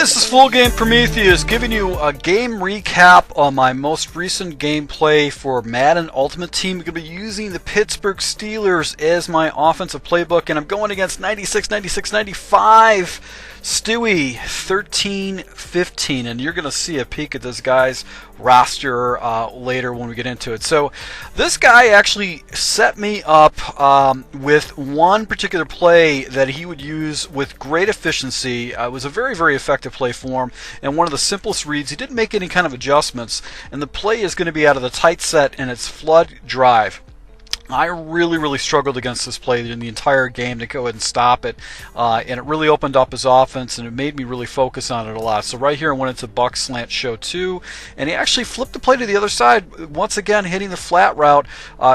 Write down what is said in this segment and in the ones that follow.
this is Full Game Prometheus giving you a game recap on my most recent gameplay for Madden Ultimate Team. I'm going to be using the Pittsburgh Steelers as my offensive playbook, and I'm going against 96, 96, 95 STEWEY1315, and you're going to see a peek at this guy's roster later when we get into it. So this guy actually set me up with one particular play that he would use with great efficiency. It was a very, very effective play for him, and one of the simplest reads. He didn't make any kind of adjustments, and the play is going to be out of the tight set, and it's flood drive. I really struggled against this play in the entire game to go ahead and stop it, and it really opened up his offense, and it made me really focus on it a lot. So right here I went into Buck Slant Show 2, and he actually flipped the play to the other side, once again hitting the flat route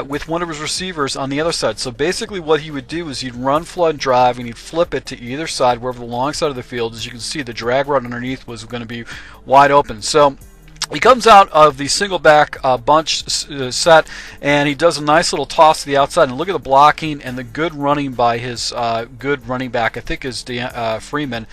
with one of his receivers on the other side. So basically what he would do is he'd run flood drive, and he'd flip it to either side, wherever the long side of the field. As you can see, the drag route underneath was going to be wide open. So he comes out of the single back bunch set, and he does a nice little toss to the outside. And look at the blocking and the good running by his good running back, I think is Freeman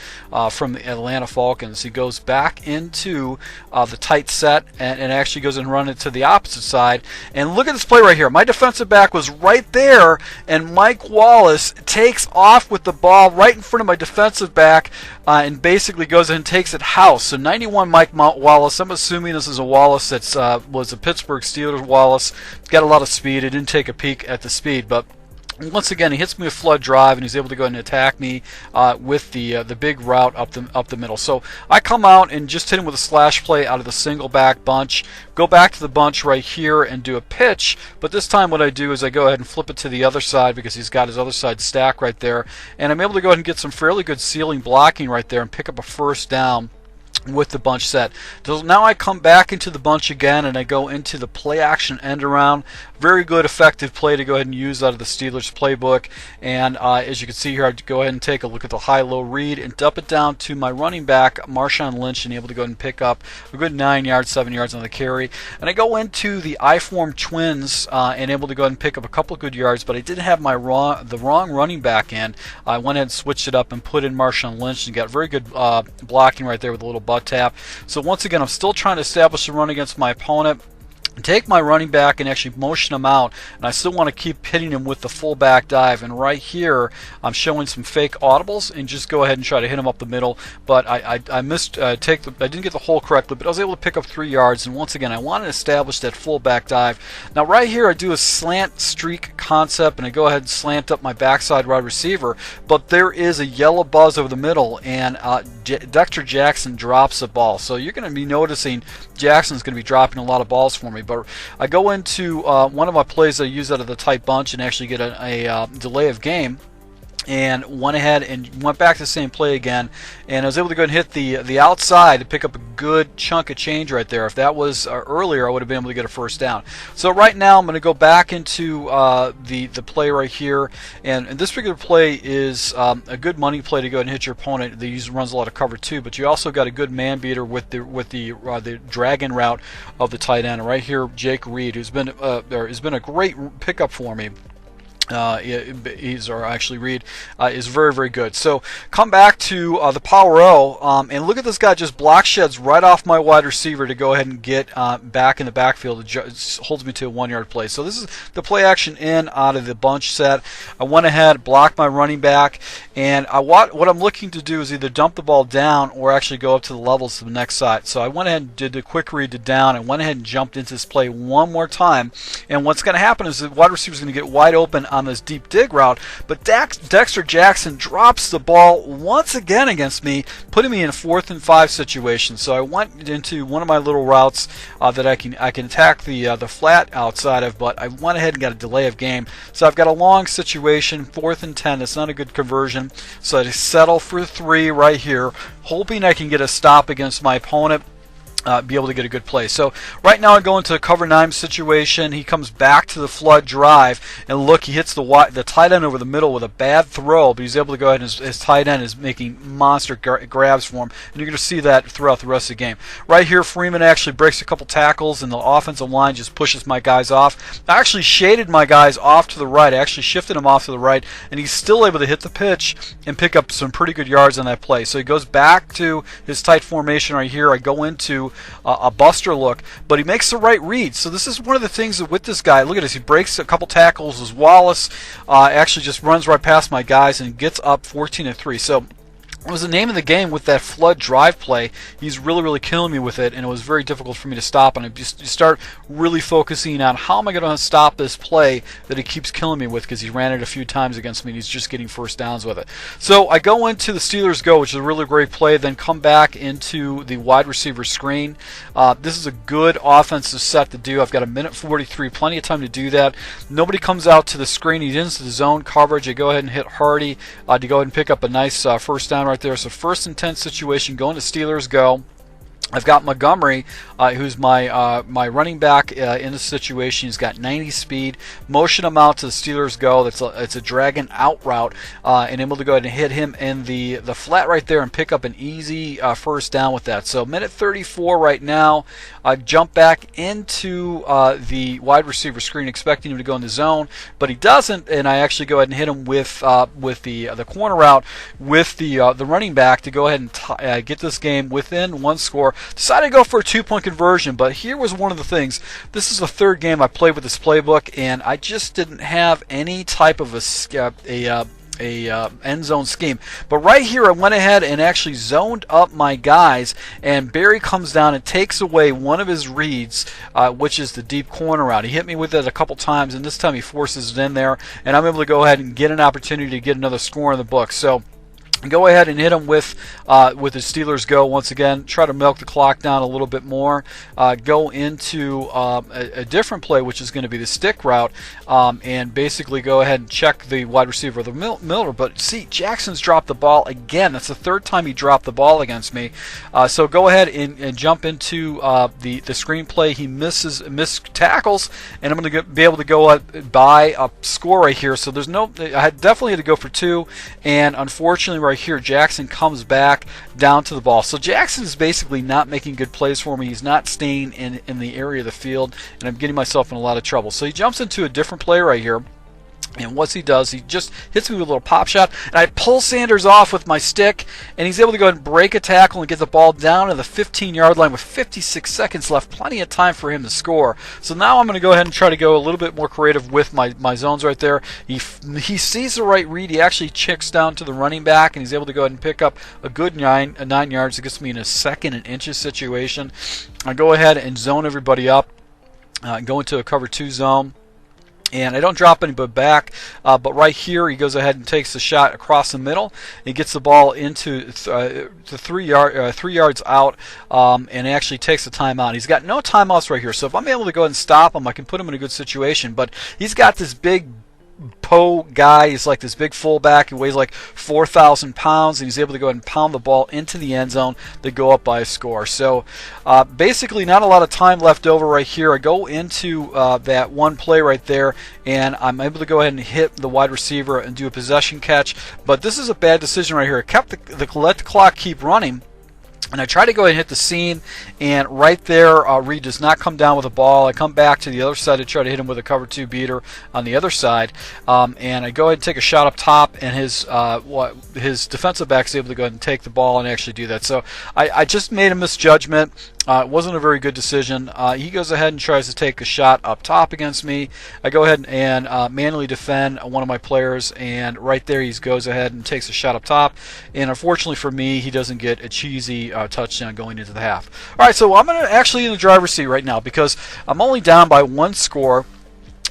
from the Atlanta Falcons. He goes back into the tight set and actually goes and runs it to the opposite side. And look at this play right here. My defensive back was right there, and Mike Wallace takes off with the ball right in front of my defensive back and basically goes and takes it house. So 91 Mike Wallace. I'm assuming this is a Wallace that was a Pittsburgh Steelers Wallace. Got a lot of speed. I didn't take a peek at the speed, but once again, he hits me with flood drive, and he's able to go ahead and attack me with the big route up the middle. So I come out and just hit him with a slash play out of the single back bunch. Go back to the bunch right here and do a pitch. But this time, what I do is I go ahead and flip it to the other side because he's got his other side stacked right there, and I'm able to go ahead and get some fairly good ceiling blocking right there and pick up a first down with the bunch set. So now I come back into the bunch again, and I go into the play action end around. Very good, effective play to go ahead and use out of the Steelers playbook. And as you can see here, I go ahead and take a look at the high-low read and dump it down to my running back, Marshawn Lynch, and able to go ahead and pick up a good 9 yards, 7 yards on the carry. And I go into the I-form twins and able to go ahead and pick up a couple of good yards, but I did have the wrong running back in. I went ahead and switched it up and put in Marshawn Lynch and got very good blocking right there with a little butt tap. So once again, I'm still trying to establish a run against my opponent, take my running back and actually motion him out, and I still want to keep hitting him with the full back dive. And right here I'm showing some fake audibles and just go ahead and try to hit him up the middle, but I missed I didn't get the hole correctly, but I was able to pick up 3 yards. And once again, I want to establish that full back dive. Now right here I do a slant streak concept, and I go ahead and slant up my backside wide receiver, but there is a yellow buzz over the middle, and Dexter Jackson drops the ball. So you're going to be noticing Jackson's going to be dropping a lot of balls for me. But I go into one of my plays I use out of the tight bunch and actually get a delay of game, and went ahead and went back to the same play again, and I was able to go and hit the outside to pick up a good chunk of change right there. If that was earlier, I would have been able to get a first down. So right now I'm going to go back into the play right here, and this particular play is a good money play to go ahead and hit your opponent. They usually runs a lot of cover too, but you also got a good man beater with the dragon route of the tight end. And right here, Jake Reed, has been a great pickup for me. Reed is very good. So come back to the power O, and look at this guy just block sheds right off my wide receiver to go ahead and get back in the backfield. It holds me to a 1 yard play. So this is the play action in out of the bunch set. I went ahead, blocked my running back, and what I'm looking to do is either dump the ball down or actually go up to the levels to the next side. So I went ahead and did the quick read to down, and went ahead and jumped into this play one more time. And what's going to happen is the wide receiver is going to get wide open on this deep dig route, but Dexter Jackson drops the ball once again against me, putting me in a 4th and 5 situation. So I went into one of my little routes that I can attack the flat outside of, but I went ahead and got a delay of game. So I've got a long situation, 4th and 10. It's not a good conversion, so I settle for 3 right here, hoping I can get a stop against my opponent. be able to get a good play. So right now I go into a cover 9 situation. He comes back to the flood drive, and look, he hits the tight end over the middle with a bad throw, but he's able to go ahead and his tight end is making monster grabs for him, and you're going to see that throughout the rest of the game. Right here, Freeman actually breaks a couple tackles, and the offensive line just pushes my guys off. I actually shaded my guys off to the right. I actually shifted him off to the right, and he's still able to hit the pitch and pick up some pretty good yards on that play. So he goes back to his tight formation right here. I go into a buster look, but he makes the right read. So this is one of the things that with this guy, look at this, he breaks a couple tackles as Wallace actually just runs right past my guys and gets up 14-3. So it was the name of the game with that flood drive play. He's really killing me with it, and it was very difficult for me to stop. And I just start really focusing on how am I going to stop this play that he keeps killing me with, because he ran it a few times against me and he's just getting first downs with it. So I go into the Steelers go, which is a really great play, then come back into the wide receiver screen. This is a good offensive set to do. I've got 1:43, plenty of time to do that. Nobody comes out to the screen. He's into the zone coverage. I go ahead and hit Hardy to go ahead and pick up a nice first down right there. So first and 10 situation, going to Steelers go. I've got Montgomery, who's my running back in the situation. He's got 90 speed. Motion him out to the Steelers go. It's a dragon out route, and able to go ahead and hit him in the flat right there and pick up an easy first down with that. So 1:34 right now. I jump back into the wide receiver screen, expecting him to go in the zone, but he doesn't, and I actually go ahead and hit him with the corner route with the running back to go ahead and get this game within one score. Decided to go for a 2-point conversion, but here was one of the things. This is the third game I played with this playbook, and I just didn't have any type of a end zone scheme. But right here I went ahead and actually zoned up my guys, and Barry comes down and takes away one of his reads, which is the deep corner route. He hit me with it a couple times, and this time he forces it in there, and I'm able to go ahead and get an opportunity to get another score in the book. So go ahead and hit him with the Steelers go once again. Try to milk the clock down a little bit more. Go into a different play, which is going to be the stick route, and basically go ahead and check the wide receiver, the Miller. But see, Jackson's dropped the ball again. That's the third time he dropped the ball against me. So go ahead and jump into the screen play. He missed tackles, and I'm going to be able to go by a score right here. So there's no, I definitely had to go for 2, and unfortunately right here, Jackson comes back down to the ball. So Jackson is basically not making good plays for me. He's not staying in the area of the field, and I'm getting myself in a lot of trouble. So he jumps into a different play right here. And what he does, he just hits me with a little pop shot, and I pull Sanders off with my stick, and he's able to go ahead and break a tackle and get the ball down to the 15-yard line with 56 seconds left. Plenty of time for him to score. So now I'm going to go ahead and try to go a little bit more creative with my zones right there. He sees the right read. He actually checks down to the running back, and he's able to go ahead and pick up a good 9 yards. It gets me in a second and inches situation. I go ahead and zone everybody up, go into a cover 2 zone. And I don't drop anybody back, but right here he goes ahead and takes the shot across the middle. He gets the ball into the 3 yards out, and actually takes the timeout. He's got no timeouts right here, so if I'm able to go ahead and stop him, I can put him in a good situation. But he's got this big Poe guy. He's like this big fullback. He weighs like 4,000 pounds, and he's able to go ahead and pound the ball into the end zone to go up by a score. So basically not a lot of time left over right here. I go into that one play right there, and I'm able to go ahead and hit the wide receiver and do a possession catch. But this is a bad decision right here. I kept let the clock keep running, and I try to go ahead and hit the seam, and right there Reed does not come down with the ball. I come back to the other side to try to hit him with a cover 2 beater on the other side, and I go ahead and take a shot up top, and his defensive back is able to go ahead and take the ball and actually do that. So I just made a misjudgment. It wasn't a very good decision. He goes ahead and tries to take a shot up top against me. I go ahead and manually defend one of my players, and right there he goes ahead and takes a shot up top. And unfortunately for me, he doesn't get a cheesy touchdown going into the half. All right, so I'm actually in the driver's seat right now because I'm only down by 1 score.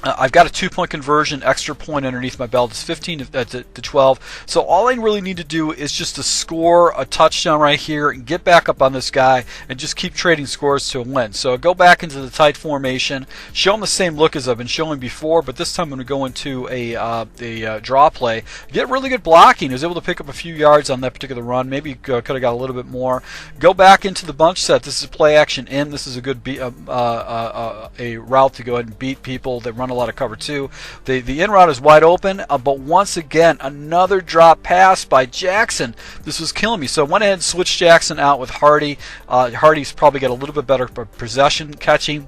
I've got a 2-point conversion, extra point underneath my belt. It's 15 to 12. So all I really need to do is just to score a touchdown right here and get back up on this guy and just keep trading scores to a win. So go back into the tight formation, show him the same look as I've been showing before, but this time I'm going to go into a draw play. Get really good blocking. He was able to pick up a few yards on that particular run. Maybe could have got a little bit more. Go back into the bunch set. This is play action in. This is a good a route to go ahead and beat people that run a lot of cover two. The in route is wide open, but once again another drop pass by Jackson. This was killing me, so I went ahead and switched Jackson out with Hardy. Hardy's probably got a little bit better possession catching,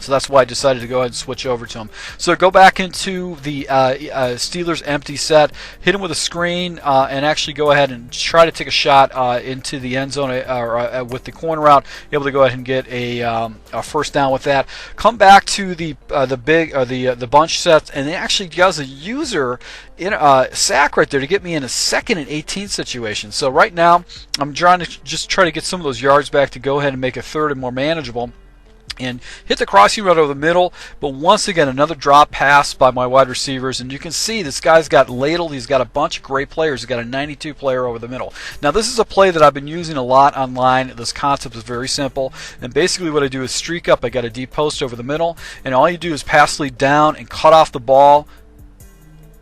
so that's why I decided to go ahead and switch over to him. So go back into the Steelers empty set, hit him with a screen, and actually go ahead and try to take a shot into the end zone with the corner out. Able to go ahead and get a first down with that. Come back to the bunch sets, and it actually does a user in sack right there to get me in a 2nd and 18 situation. So right now I'm trying to just try to get some of those yards back to go ahead and make a 3rd and more manageable. And hit the crossing route over the middle, but once again another drop pass by my wide receivers, and you can see this guy's got ladled. He's got a bunch of great players. He's got a 92 player over the middle. Now this is a play that I've been using a lot online. This concept is very simple, and basically what I do is streak up. I got a deep post over the middle, and all you do is pass lead down and cut off the ball,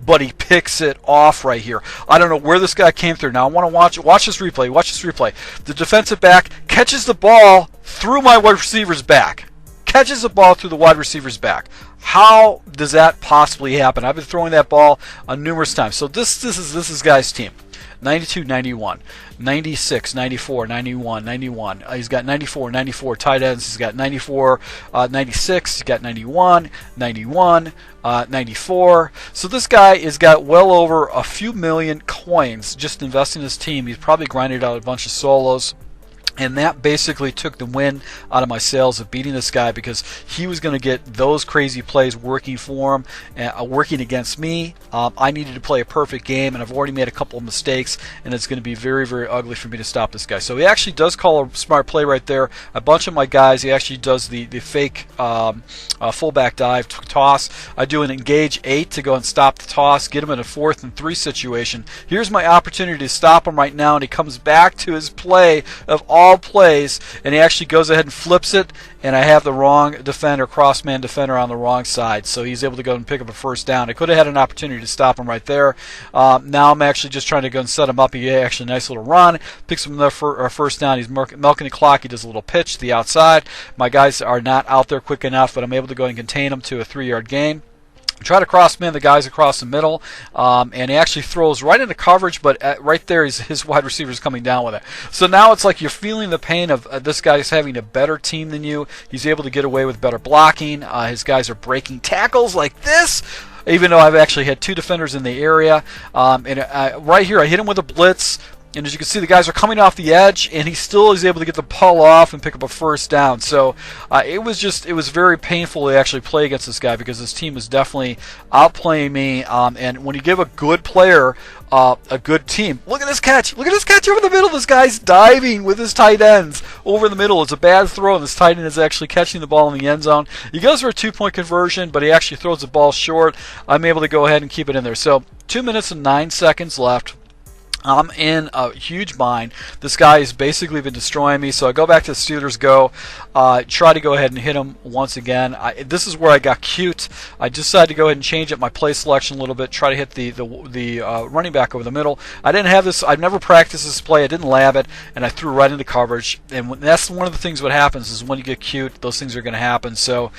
but he picks it off right here. I don't know where this guy came through. Now I want to watch this replay. Watch this replay. The defensive back catches the ball through my wide receiver's back. Catches the ball through the wide receiver's back. How does that possibly happen? I've been throwing that ball numerous times. So this is guy's team. 92, 91, 96, 94, 91, 91. He's got 94, 94 tight ends. He's got 94, 96. He's got 91, 91, 94. So this guy has got well over a few million coins just investing in his team. He's probably grinded out a bunch of solos. And that basically took the win out of my sales of beating this guy, because he was going to get those crazy plays working for him, working against me. I needed to play a perfect game, and I've already made a couple of mistakes, and it's going to be very, very ugly for me to stop this guy. So he actually does call a smart play right there. A bunch of my guys, he actually does the fake fullback dive toss. I do an engage 8 to go and stop the toss, get him in a 4th and 3 situation. Here's my opportunity to stop him right now, and he comes back to his play of all plays, and he actually goes ahead and flips it, and I have the wrong defender, cross-man defender on the wrong side, so he's able to go and pick up a first down. I could have had an opportunity to stop him right there. Now I'm actually just trying to go and set him up. He actually nice little run, picks him up for first down. He's milking the clock. He does a little pitch to the outside. My guys are not out there quick enough, but I'm able to go and contain him to a 3-yard gain. Try to cross-man the guys across the middle, and he actually throws right into coverage, but right there his wide receiver's coming down with it. So now it's like you're feeling the pain of this guy's having a better team than you. He's able to get away with better blocking. His guys are breaking tackles like this, even though I've actually had 2 defenders in the area. Right here I hit him with a blitz. And as you can see, the guys are coming off the edge, and he still is able to get the pull off and pick up a first down. So it was very painful to actually play against this guy, because this team was definitely outplaying me. And when you give a good player a good team, look at this catch! Look at this catch over the middle. This guy's diving with his tight ends over the middle. It's a bad throw, and this tight end is actually catching the ball in the end zone. He goes for a 2-point conversion, but he actually throws the ball short. I'm able to go ahead and keep it in there. So 2 minutes and 9 seconds left. I'm in a huge bind. This guy has basically been destroying me, so I go back to the Steelers go, try to go ahead and hit him once again. This is where I got cute. I decided to go ahead and change up my play selection a little bit, try to hit the running back over the middle. I didn't have this. I've never practiced this play. I didn't lab it, and I threw right into coverage. And that's one of the things what happens is when you get cute, those things are going to happen. So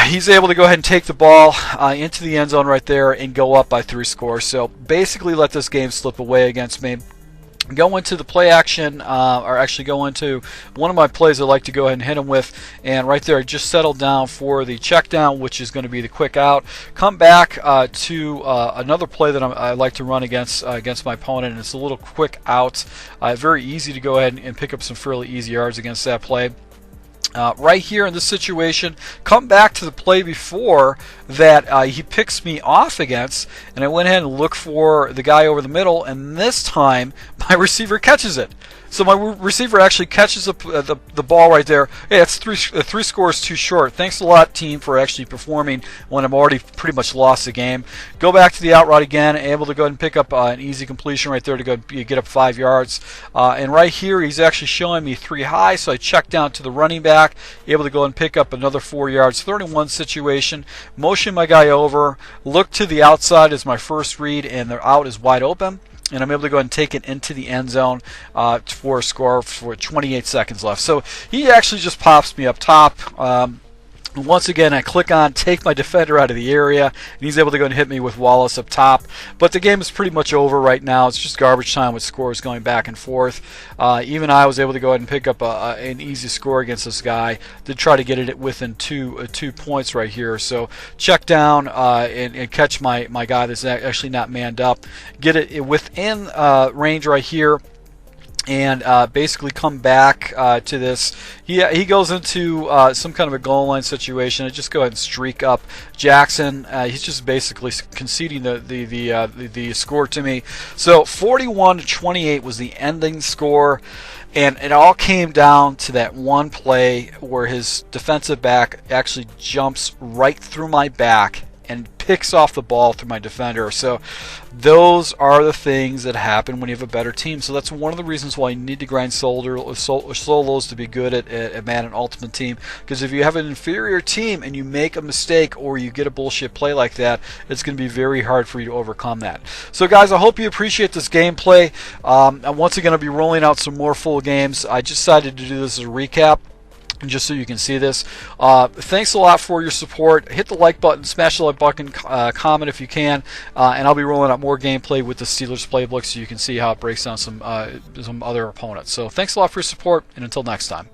he's able to go ahead and take the ball into the end zone right there and go up by 3 scores. So basically let this game slip away against me. Go into the play action, or actually go into one of my plays I like to go ahead and hit him with, and right there I just settled down for the check down, which is going to be the quick out. Come back to another play that I like to run against my opponent, and it's a little quick out. Very easy to go ahead and pick up some fairly easy yards against that play. Right here in this situation, come back to the play before that he picks me off against, and I went ahead and looked for the guy over the middle, and this time my receiver catches it. So my receiver actually catches the ball right there. Hey, it's three scores too short. Thanks a lot, team, for actually performing when I'm already pretty much lost the game. Go back to the out route again, able to go ahead and pick up an easy completion right there to go get up 5 yards. And right here, he's actually showing me 3 high, so I check down to the running back, able to go and pick up another 4 yards. 31 situation. Motion my guy over. Look to the outside as my first read, and the out is wide open. And I'm able to go ahead and take it into the end zone for a score for 28 seconds left. So he actually just pops me up top. Once again, I click on take my defender out of the area, and he's able to go and hit me with Wallace up top. But the game is pretty much over right now. It's just garbage time with scores going back and forth. Even I was able to go ahead and pick up an easy score against this guy to try to get it within two points right here. So check down and catch my guy that's actually not manned up. Get it within range right here. And basically come back to this. He goes into some kind of a goal line situation. I just go ahead and streak up Jackson. He's just basically conceding the score to me. So 41-28 was the ending score, and it all came down to that one play where his defensive back actually jumps right through my back and picks off the ball through my defender. So those are the things that happen when you have a better team. So that's one of the reasons why you need to grind solos to be good at Madden Ultimate Team. Because if you have an inferior team and you make a mistake or you get a bullshit play like that, it's going to be very hard for you to overcome that. So guys, I hope you appreciate this gameplay. I'm once again going to be rolling out some more full games. I just decided to do this as a recap, just so you can see this. Thanks a lot for your support. Hit the like button, smash the like button, comment if you can, and I'll be rolling out more gameplay with the Steelers playbook so you can see how it breaks down some other opponents. So thanks a lot for your support, and until next time.